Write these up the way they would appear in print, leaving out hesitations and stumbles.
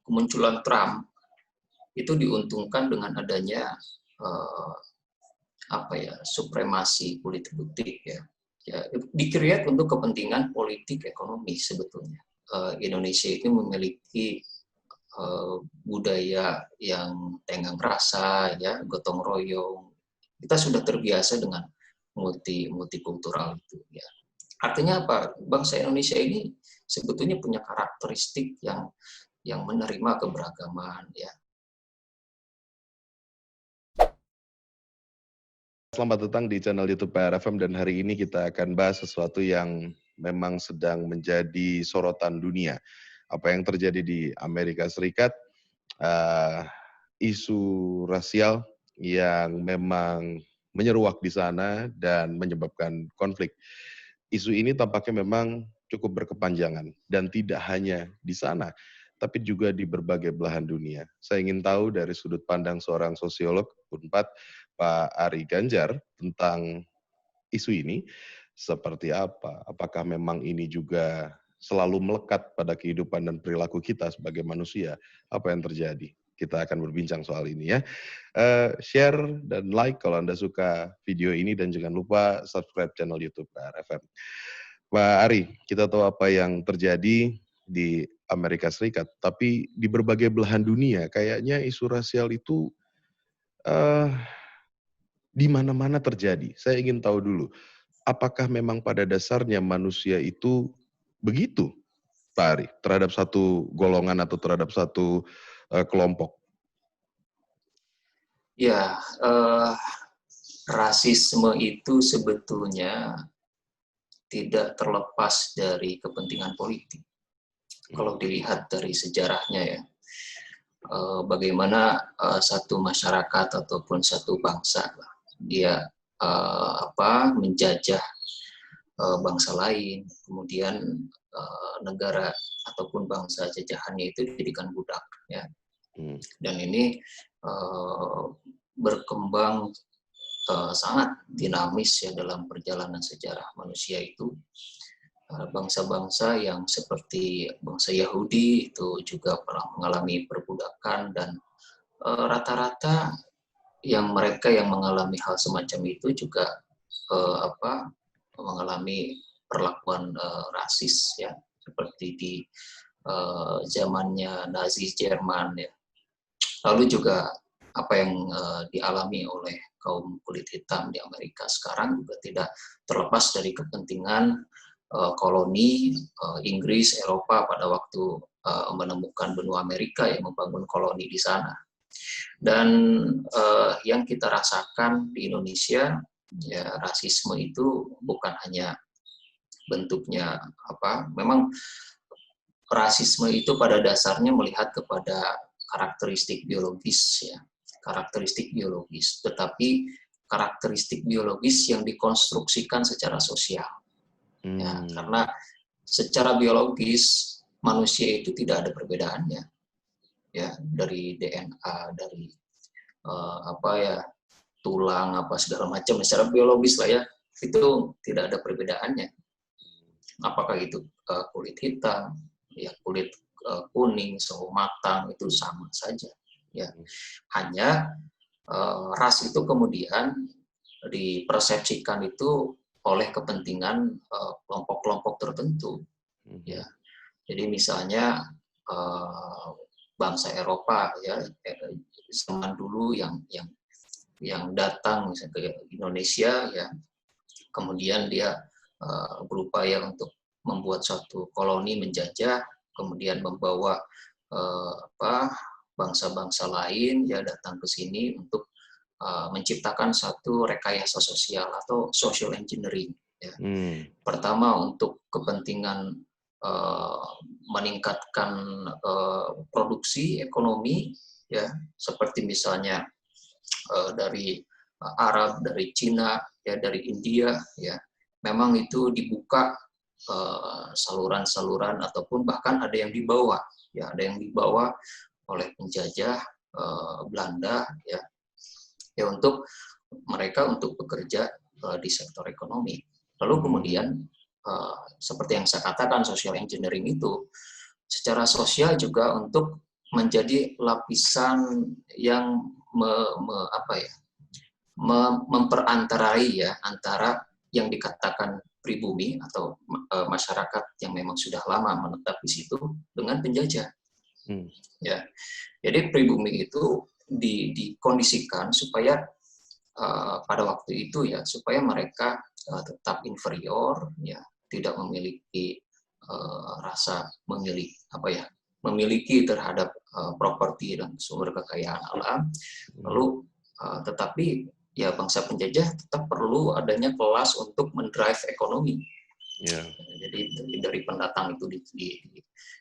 kemunculan Trump itu diuntungkan dengan adanya supremasi politik ya. Di-create untuk kepentingan politik ekonomi sebetulnya. Indonesia itu memiliki budaya yang tenggang rasa ya, gotong royong. Kita sudah terbiasa dengan multikultural itu ya. Artinya apa? Bangsa Indonesia ini sebetulnya punya karakteristik yang menerima keberagaman ya. Selamat datang di channel YouTube PRFM, dan hari ini kita akan bahas sesuatu yang memang sedang menjadi sorotan dunia. Apa yang terjadi di Amerika Serikat, isu rasial yang memang menyeruak di sana dan menyebabkan konflik. Isu ini tampaknya memang cukup berkepanjangan dan tidak hanya di sana, tapi juga di berbagai belahan dunia. Saya ingin tahu dari sudut pandang seorang sosiolog Unpad, Pak Ari Ganjar, tentang isu ini seperti apa? Apakah memang ini juga selalu melekat pada kehidupan dan perilaku kita sebagai manusia? Apa yang terjadi? Kita akan berbincang soal ini ya. Share dan like kalau Anda suka video ini, dan jangan lupa subscribe channel YouTube PRFM. Pak Ari, kita tahu apa yang terjadi di Amerika Serikat, tapi di berbagai belahan dunia kayaknya isu rasial itu di mana-mana terjadi. Saya ingin tahu dulu, apakah memang pada dasarnya manusia itu begitu, Pak Ari, terhadap satu golongan atau terhadap satu kelompok? Ya, rasisme itu sebetulnya tidak terlepas dari kepentingan politik. Kalau dilihat dari sejarahnya ya, bagaimana satu masyarakat ataupun satu bangsa dia menjajah bangsa lain, kemudian negara ataupun bangsa jajahannya itu dijadikan budak ya. Dan ini berkembang sangat dinamis ya dalam perjalanan sejarah manusia itu. Bangsa-bangsa yang seperti bangsa Yahudi itu juga pernah mengalami perbudakan, dan rata-rata mereka yang mengalami hal semacam itu juga mengalami perlakuan rasis ya, seperti di zamannya Nazi Jerman ya. Lalu juga apa yang dialami oleh kaum kulit hitam di Amerika sekarang juga tidak terlepas dari kepentingan koloni Inggris, Eropa pada waktu menemukan benua Amerika yang membangun koloni di sana. Dan yang kita rasakan di Indonesia, ya rasisme itu bukan hanya bentuknya memang rasisme itu pada dasarnya melihat kepada karakteristik biologis ya, karakteristik biologis, tetapi karakteristik biologis yang dikonstruksikan secara sosial. Ya, karena secara biologis manusia itu tidak ada perbedaannya ya, dari DNA, dari tulang segala macam secara biologis lah ya, itu tidak ada perbedaannya. Apakah itu kulit hitam ya, kulit kuning, sawo matang, itu sama saja ya. Hanya ras itu kemudian dipersepsikan itu oleh kepentingan kelompok-kelompok tertentu ya. Jadi misalnya bangsa Eropa ya, zaman dulu yang datang misalnya ke Indonesia ya, kemudian dia berupaya untuk membuat suatu koloni menjajah, kemudian membawa bangsa-bangsa lain ya datang ke sini untuk menciptakan satu rekayasa sosial atau social engineering ya. Pertama untuk kepentingan meningkatkan produksi ekonomi ya, seperti misalnya dari Arab, dari Cina ya, dari India ya, memang itu dibuka saluran-saluran ataupun bahkan ada yang dibawa ya, ada yang dibawa oleh penjajah Belanda ya untuk mereka untuk bekerja di sektor ekonomi. Lalu kemudian seperti yang saya katakan, social engineering itu secara sosial juga untuk menjadi lapisan yang memperantarai ya antara yang dikatakan pribumi atau masyarakat yang memang sudah lama menetap di situ dengan penjajah. Ya, jadi pribumi itu dikondisikan supaya pada waktu itu ya supaya mereka tetap inferior, ya tidak memiliki rasa memiliki terhadap properti dan sumber kekayaan alam. Lalu tetapi ya bangsa penjajah tetap perlu adanya kelas untuk mendrive ekonomi. Yeah. Jadi dari pendatang itu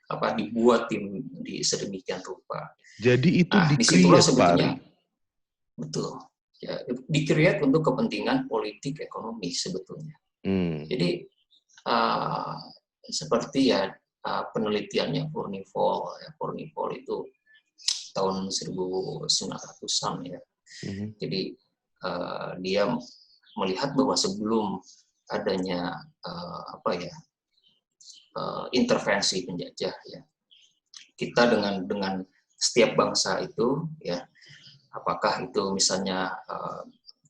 dibuat di sedemikian rupa. Jadi itu disitulah sebetulnya betul ya di-create untuk kepentingan politik ekonomi sebetulnya. Jadi seperti ya penelitiannya Furnivall itu tahun 1900-an ya. Jadi dia melihat bahwa sebelum adanya intervensi penjajah ya, kita dengan setiap bangsa itu ya, apakah itu misalnya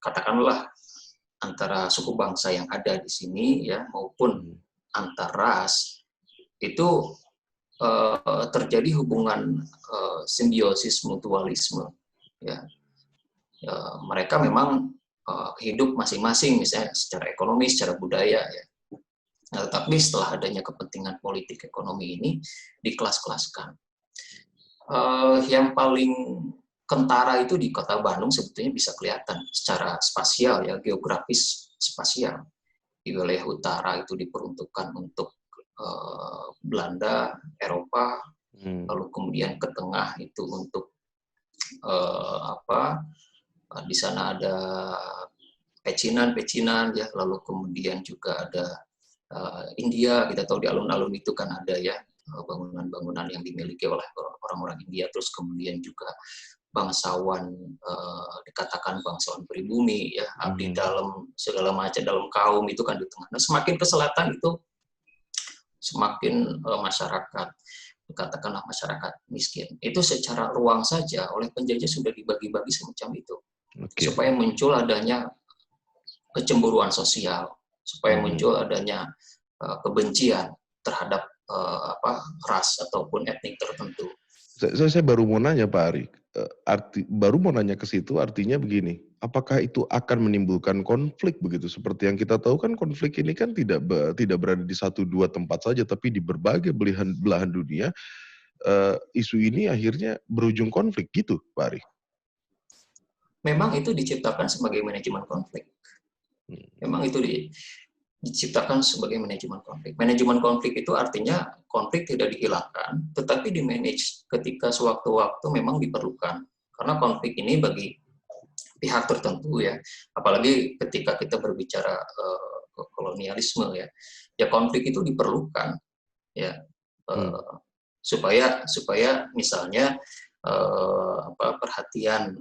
katakanlah antara suku bangsa yang ada di sini ya maupun antar ras, itu terjadi hubungan simbiosis mutualisme ya. Mereka memang hidup masing-masing misalnya secara ekonomi, secara budaya ya. Nah, tapi setelah adanya kepentingan politik ekonomi ini dikelas-kelaskan. Yang paling kentara itu di Kota Bandung sebetulnya bisa kelihatan secara spasial ya, geografis spasial. Di wilayah utara itu diperuntukkan untuk Belanda, Eropa, lalu kemudian ke tengah itu untuk di sana ada pecinan ya, lalu kemudian juga ada India, kita tahu di alun-alun itu kan ada ya bangunan-bangunan yang dimiliki oleh orang-orang India, terus kemudian juga bangsawan dikatakan bangsawan pribumi ya, abdi dalam segala macam dalam kaum itu kan di tengah. Nah, semakin ke selatan itu semakin masyarakat katakanlah masyarakat miskin. Itu secara ruang saja oleh penjajah sudah dibagi-bagi semacam itu. Supaya muncul adanya kecemburuan sosial, supaya muncul adanya kebencian terhadap ras ataupun etnik tertentu. Saya baru mau nanya Pak Ari, baru mau nanya ke situ, artinya begini, apakah itu akan menimbulkan konflik begitu? Seperti yang kita tahu kan konflik ini kan tidak berada di 1-2 tempat saja, tapi di berbagai belahan dunia, isu ini akhirnya berujung konflik gitu Pak Ari? Memang itu diciptakan sebagai manajemen konflik. Memang itu diciptakan sebagai manajemen konflik. Manajemen konflik itu artinya konflik tidak dihilangkan, tetapi dimanage ketika sewaktu-waktu memang diperlukan. Karena konflik ini bagi pihak tertentu ya, apalagi ketika kita berbicara kolonialisme ya, ya konflik itu diperlukan ya supaya misalnya perhatian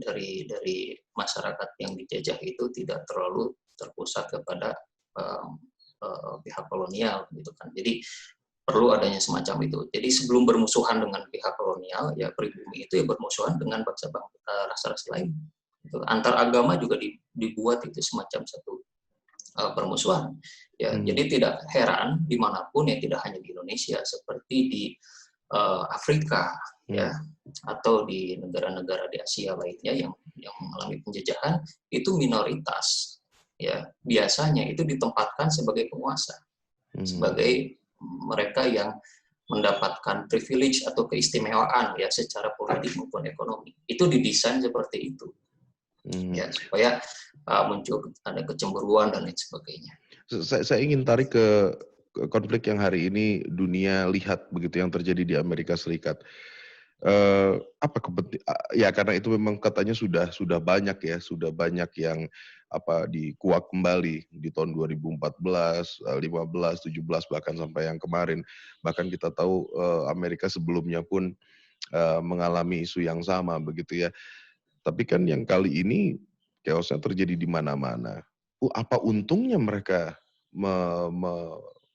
dari masyarakat yang dijajah itu tidak terlalu terpusat kepada pihak kolonial gitu kan. Jadi perlu adanya semacam itu. Jadi sebelum bermusuhan dengan pihak kolonial ya pribumi itu ya bermusuhan dengan ras-ras lain. Gitu. Antar agama juga dibuat itu semacam satu permusuhan. Ya, jadi tidak heran dimanapun ya tidak hanya di Indonesia seperti di Afrika ya atau di negara-negara di Asia lainnya yang mengalami penjajahan itu minoritas ya biasanya itu ditempatkan sebagai penguasa sebagai mereka yang mendapatkan privilege atau keistimewaan ya secara politik maupun ekonomi itu didesain seperti itu ya supaya muncul ada kecemburuan dan lain sebagainya. Saya ingin tarik ke konflik yang hari ini dunia lihat begitu yang terjadi di Amerika Serikat. Ya karena itu memang katanya sudah banyak yang dikuak kembali di tahun 2014, 15, 17 bahkan sampai yang kemarin. Bahkan kita tahu Amerika sebelumnya pun mengalami isu yang sama begitu ya. Tapi kan yang kali ini chaos-nya terjadi di mana-mana. Apa untungnya mereka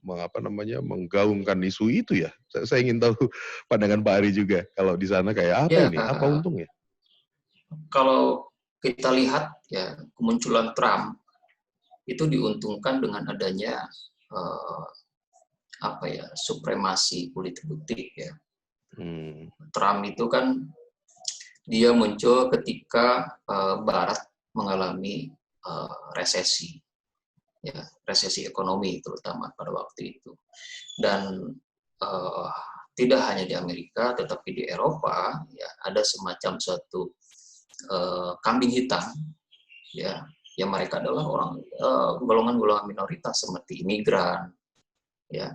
menggaungkan isu itu ya? Saya ingin tahu pandangan Pak Ari juga. Kalau di sana kayak apa Ya, ini? Apa untungnya? kalau kita lihat ya kemunculan Trump itu diuntungkan dengan adanya supremasi politik ya. Trump itu kan dia muncul ketika Barat mengalami resesi, ya resesi ekonomi terutama pada waktu itu. Dan tidak hanya di Amerika, tetapi di Eropa ya ada semacam suatu kambing hitam, ya, yang mereka adalah golongan-golongan minoritas seperti imigran, ya,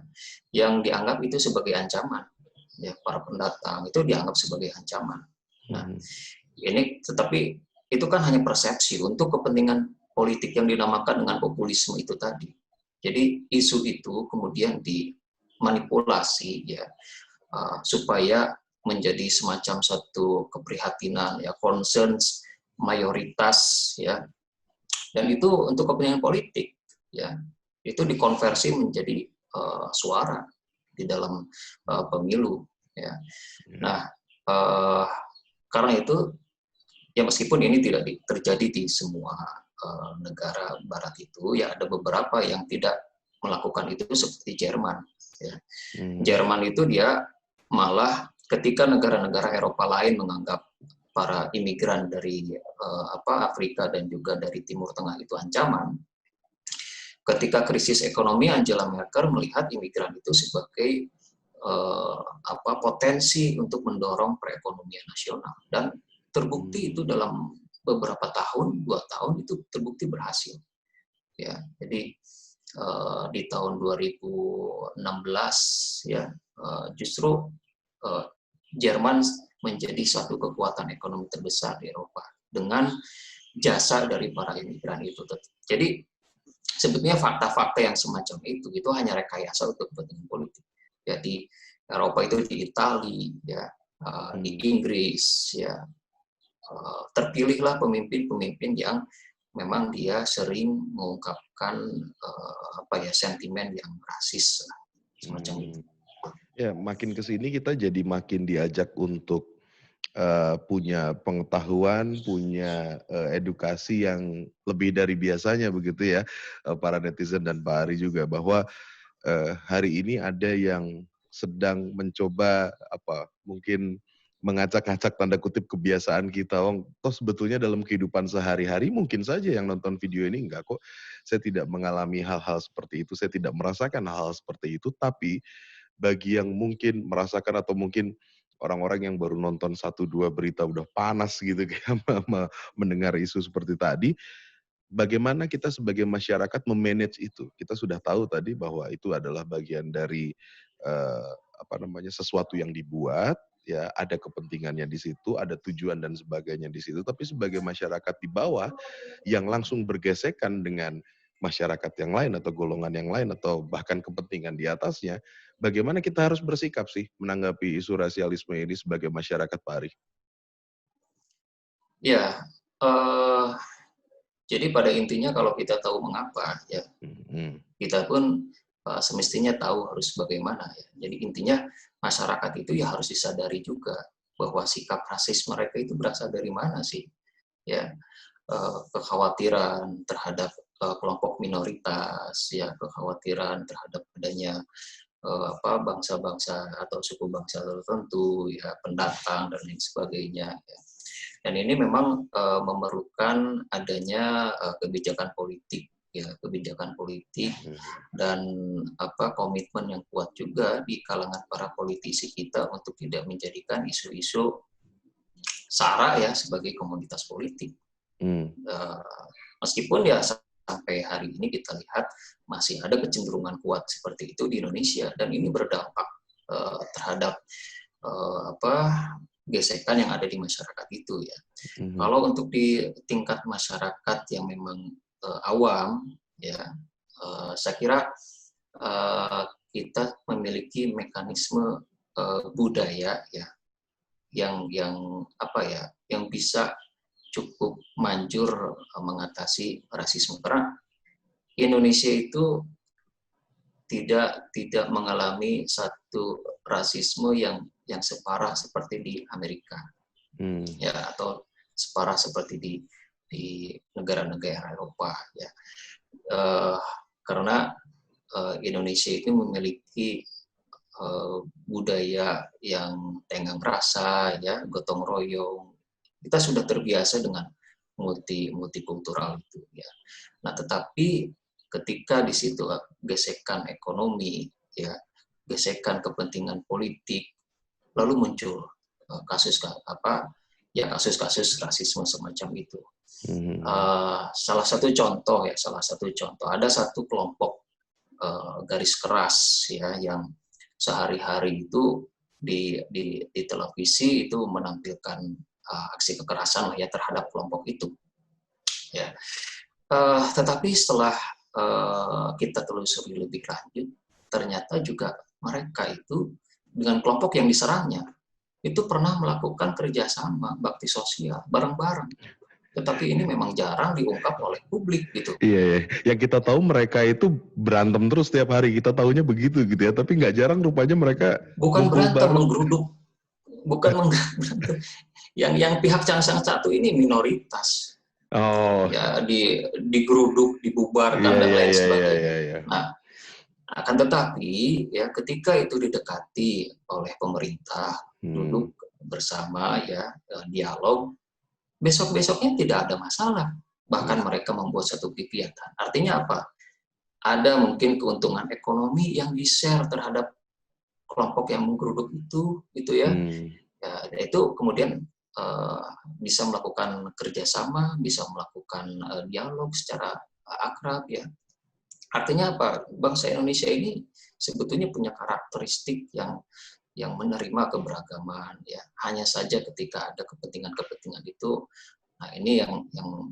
yang dianggap itu sebagai ancaman, ya, para pendatang itu dianggap sebagai ancaman. Nah, ini tetapi itu kan hanya persepsi untuk kepentingan politik yang dinamakan dengan populisme itu tadi. Jadi isu itu kemudian dimanipulasi ya supaya menjadi semacam satu keprihatinan ya, concerns mayoritas ya, dan itu untuk kepentingan politik ya, itu dikonversi menjadi suara di dalam pemilu ya. Nah, karena itu ya meskipun ini tidak terjadi di semua negara Barat itu ya, ada beberapa yang tidak melakukan itu seperti Jerman ya. Jerman itu dia malah ketika negara-negara Eropa lain menganggap para imigran dari Afrika dan juga dari Timur Tengah itu ancaman, ketika krisis ekonomi Angela Merkel melihat imigran itu sebagai potensi untuk mendorong perekonomian nasional, dan terbukti itu dalam beberapa tahun, 2 tahun itu terbukti berhasil. Ya, jadi di tahun 2016 ya justru Jerman menjadi suatu kekuatan ekonomi terbesar di Eropa dengan jasa dari para imigran itu. Jadi sebetulnya fakta-fakta yang semacam itu hanya rekayasa untuk kepentingan politik. Ya, di Eropa itu di Italia, ya, di Inggris, ya, terpilihlah pemimpin-pemimpin yang memang dia sering mengungkapkan sentimen yang rasis semacam itu. Ya, makin ke sini kita jadi makin diajak untuk punya pengetahuan, punya edukasi yang lebih dari biasanya begitu ya, para netizen dan Pak Ari juga, bahwa hari ini ada yang sedang mencoba mungkin mengacak-acak tanda kutip kebiasaan kita. Toh sebetulnya dalam kehidupan sehari-hari mungkin saja yang nonton video ini enggak kok, saya tidak mengalami hal-hal seperti itu, saya tidak merasakan hal-hal seperti itu, tapi bagi yang mungkin merasakan atau mungkin orang-orang yang baru nonton 1-2 berita udah panas gitu kayak mendengar isu seperti tadi, bagaimana kita sebagai masyarakat memanage itu? Kita sudah tahu tadi bahwa itu adalah bagian dari sesuatu yang dibuat, ya ada kepentingannya di situ, ada tujuan dan sebagainya di situ. Tapi sebagai masyarakat di bawah yang langsung bergesekan dengan masyarakat yang lain atau golongan yang lain atau bahkan kepentingan di atasnya, bagaimana kita harus bersikap sih menanggapi isu rasialisme ini sebagai masyarakat, Pak Ari? Ya, jadi pada intinya kalau kita tahu mengapa ya, kita pun semestinya tahu harus bagaimana ya. Jadi intinya masyarakat itu ya harus disadari juga bahwa sikap rasis mereka itu berasal dari mana sih ya. Kekhawatiran terhadap kelompok minoritas ya, kekhawatiran terhadap adanya bangsa-bangsa atau suku bangsa tertentu ya, pendatang dan lain sebagainya ya. Dan ini memang memerlukan adanya kebijakan politik ya, kebijakan politik dan komitmen yang kuat juga di kalangan para politisi kita untuk tidak menjadikan isu-isu SARA ya sebagai komoditas politik. Meskipun ya sampai hari ini kita lihat masih ada kecenderungan kuat seperti itu di Indonesia, dan ini berdampak terhadap gesekan yang ada di masyarakat itu ya. Kalau untuk di tingkat masyarakat yang memang awam ya, saya kira kita memiliki mekanisme budaya ya yang bisa cukup manjur mengatasi rasisme, karena Indonesia itu tidak mengalami satu rasisme yang separah seperti di Amerika, ya, atau separah seperti di negara-negara Eropa, ya. Karena Indonesia itu memiliki budaya yang tenggang rasa, ya, gotong royong. Kita sudah terbiasa dengan multikultural itu, ya. Nah, tetapi ketika di situ gesekan ekonomi, ya, gesekan kepentingan politik, lalu muncul kasus-kasus rasisme semacam itu. Salah satu contoh ada satu kelompok garis keras, ya, yang sehari-hari itu di televisi itu menampilkan aksi kekerasan, ya, terhadap kelompok itu, ya. Tetapi setelah kita telusuri lebih lanjut, ternyata juga mereka itu dengan kelompok yang diserangnya itu pernah melakukan kerjasama bakti sosial bareng-bareng. Tetapi ini memang jarang diungkap oleh publik, gitu. Iya. Yang kita tahu mereka itu berantem terus setiap hari, kita tahunya begitu gitu ya. Tapi nggak jarang rupanya mereka bukan kumpul berantem, bareng. menggeruduk, bukan berantem. Yang pihak yang satu ini minoritas. Oh. Ya, digeruduk, dibubarkan, dan lain sebagainya. Iya. Nah, akan tetapi, ya, ketika itu didekati oleh pemerintah, duduk bersama, ya, dialog, besok-besoknya tidak ada masalah. Bahkan mereka membuat satu kegiatan. Artinya apa? Ada mungkin keuntungan ekonomi yang di-share terhadap kelompok yang menggeruduk itu, gitu ya. Ya, itu kemudian bisa melakukan kerjasama, bisa melakukan dialog secara akrab, ya. Artinya apa? Bangsa Indonesia ini sebetulnya punya karakteristik yang menerima keberagaman, ya. Hanya saja ketika ada kepentingan itu, nah ini yang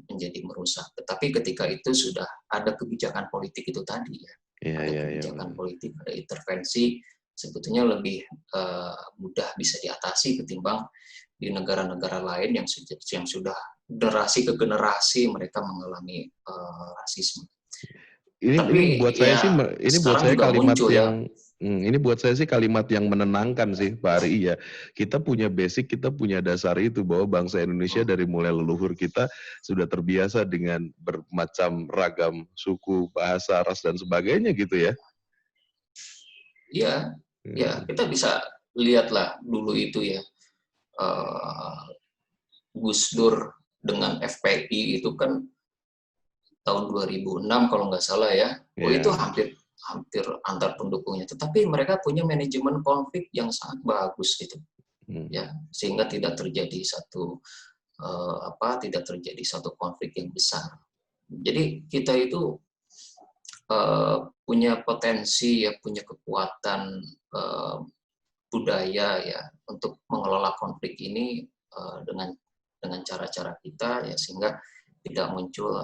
menjadi merusak. Tetapi ketika itu sudah ada kebijakan politik itu tadi, ya. Ada kebijakan politik, ada intervensi, sebetulnya lebih mudah bisa diatasi ketimbang di negara-negara lain yang sudah generasi ke generasi mereka mengalami rasisme. Ini buat saya sih, ini buat saya kalimat muncul, yang ini buat saya sih kalimat yang menenangkan sih, Pak Ari, ya. Kita punya basic, kita punya dasar itu bahwa bangsa Indonesia dari mulai leluhur kita sudah terbiasa dengan bermacam ragam suku, bahasa, ras dan sebagainya gitu ya. Iya, ya, kita bisa lihatlah dulu itu, ya. Gus Dur dengan FPI itu kan tahun 2006 kalau nggak salah, ya. Itu hampir antar pendukungnya. Tetapi mereka punya manajemen konflik yang sangat bagus, gitu. Ya, sehingga tidak terjadi satu konflik yang besar. Jadi kita itu punya potensi, ya, punya kekuatan budaya, ya, untuk mengelola konflik ini dengan cara-cara kita, ya, sehingga tidak muncul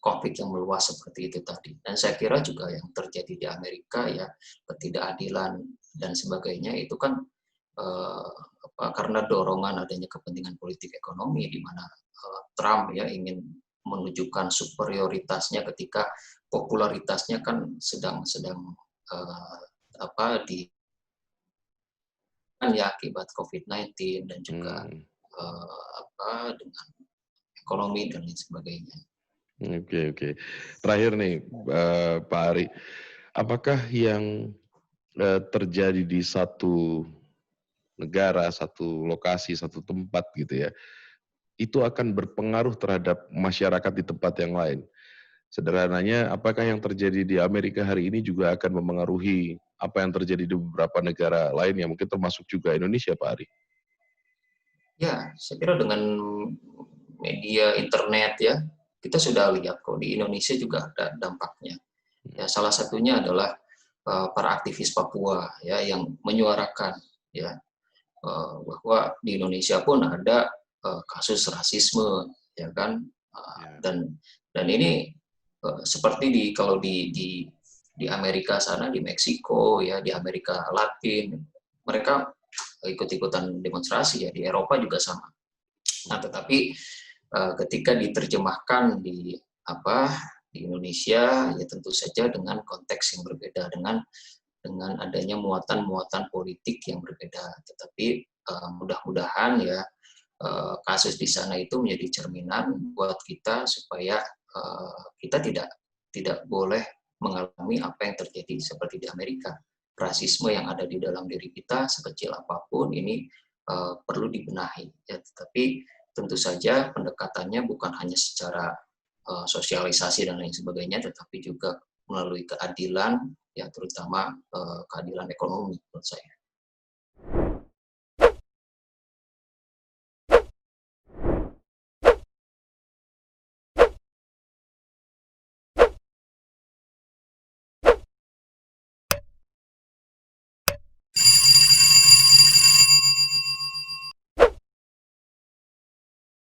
konflik yang meluas seperti itu tadi. Dan saya kira juga yang terjadi di Amerika, ya, ketidakadilan dan sebagainya itu kan karena dorongan adanya kepentingan politik ekonomi, di mana Trump, ya, ingin menunjukkan superioritasnya ketika popularitasnya kan sedang ya, akibat COVID-19 dan juga dengan ekonomi dan lain sebagainya. Oke. Terakhir nih, Pak Ari, apakah yang terjadi di satu negara, satu lokasi, satu tempat gitu ya, itu akan berpengaruh terhadap masyarakat di tempat yang lain? Sederhananya, apakah yang terjadi di Amerika hari ini juga akan memengaruhi apa yang terjadi di beberapa negara lain yang mungkin termasuk juga Indonesia, Pak Ari? Ya, saya kira dengan media internet, ya, kita sudah lihat kok di Indonesia juga ada dampaknya. Ya, salah satunya adalah para aktivis Papua, ya, yang menyuarakan, ya, bahwa di Indonesia pun ada kasus rasisme, ya kan, dan ini seperti kalau di Amerika sana, di Meksiko, ya, di Amerika Latin, mereka ikut-ikutan demonstrasi, ya, di Eropa juga sama. Nah, tetapi ketika diterjemahkan di Di Indonesia ya tentu saja dengan konteks yang berbeda, dengan adanya muatan-muatan politik yang berbeda. Tetapi mudah-mudahan ya kasus di sana itu menjadi cerminan buat kita supaya kita tidak boleh mengalami apa yang terjadi seperti di Amerika. Rasisme yang ada di dalam diri kita sekecil apapun ini perlu dibenahi. Ya, tetapi tentu saja pendekatannya bukan hanya secara sosialisasi dan lain sebagainya, tetapi juga melalui keadilan, ya terutama keadilan ekonomi menurut saya.